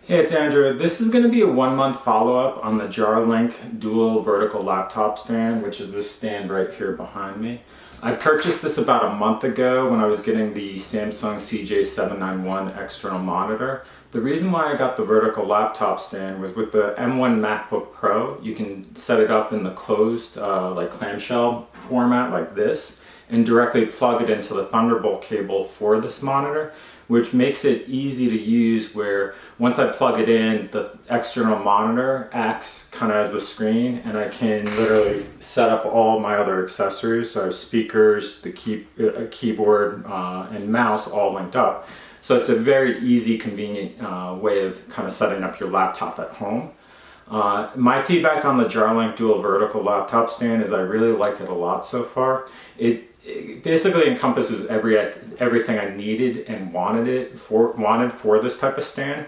Hey, it's Andrew. This is going to be a 1-month follow-up on the Jarlink dual vertical laptop stand, which is this stand right here behind me. I purchased this about a month ago when I was getting the Samsung CJ791 external monitor. The reason why I got the vertical laptop stand was with the M1 Macbook Pro, you can set it up in the closed like clamshell format like this and directly plug it into the Thunderbolt cable for this monitor, which makes it easy to use where once I plug it in, the external monitor acts kind of as the screen and I can literally set up all my other accessories. So I have speakers, the keyboard and mouse all linked up. So it's a very easy, convenient way of kind of setting up your laptop at home. My feedback on the Jarlink dual vertical laptop stand is I really like it a lot so far. It basically encompasses everything I needed and wanted for this type of stand.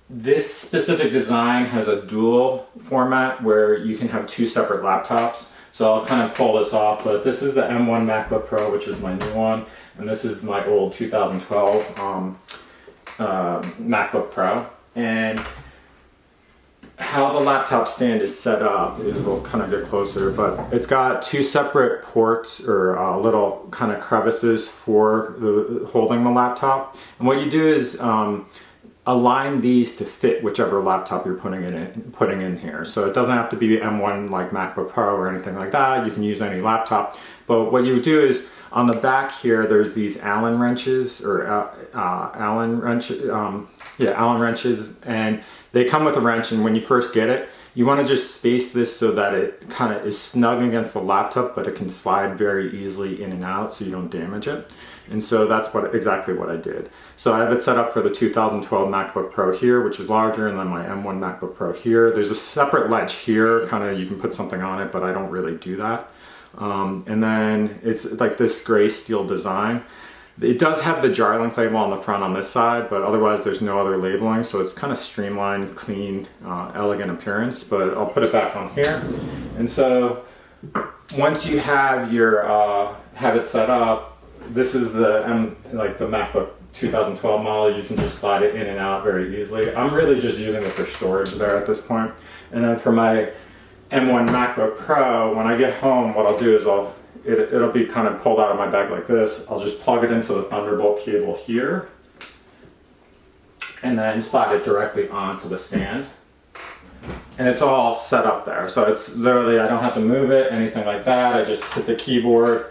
This specific design has a dual format where you can have two separate laptops. So I'll kind of pull this off, but this is the M1 Macbook Pro, which is my new one, and this is my old 2012 MacBook Pro. And how the laptop stand is set up is, we'll kind of get closer, but it's got two separate ports or little kind of crevices for holding the laptop. And what you do is align these to fit whichever laptop you're putting in here. So it doesn't have to be M1 like MacBook Pro or anything like that. You can use any laptop. But what you do is on the back here, there's these Allen wrenches or Allen wrenches, and they come with a wrench. And when you first get it, you want to just space this so that it kind of is snug against the laptop, but it can slide very easily in and out so you don't damage it. And so that's exactly what I did. So I have it set up for the 2012 MacBook Pro here, which is larger, and then my M1 MacBook Pro here. There's a separate ledge here, kind of you can put something on it, but I don't really do that. And then it's like this gray steel design. It does have the Jarlink label on the front on this side, but otherwise there's no other labeling, so it's kind of streamlined, clean, elegant appearance, but I'll put it back on here. And so once you have have it set up, this is the MacBook 2012 model. You can just slide it in and out very easily. I'm really just using it for storage there at this point. And then for my M1 MacBook Pro, when I get home, what I'll do is it'll be kind of pulled out of my bag like this. I'll just plug it into the Thunderbolt cable here and then slide it directly onto the stand. And it's all set up there. So it's literally, I don't have to move it, anything like that. I just hit the keyboard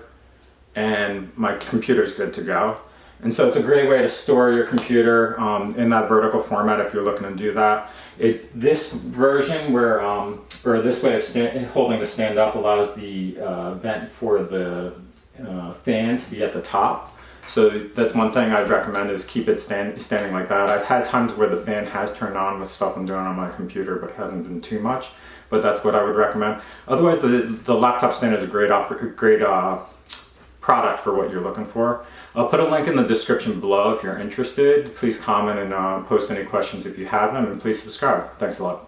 and my computer's good to go. And so it's a great way to store your computer in that vertical format if you're looking to do that. This version where, or this way of holding the stand up allows the vent for the fan to be at the top. So that's one thing I'd recommend is keep it standing like that. I've had times where the fan has turned on with stuff I'm doing on my computer, but it hasn't been too much. But that's what I would recommend. Otherwise, the laptop stand is a great product for what you're looking for. I'll put a link in the description below if you're interested. Please comment and post any questions if you have them, and please subscribe. Thanks a lot.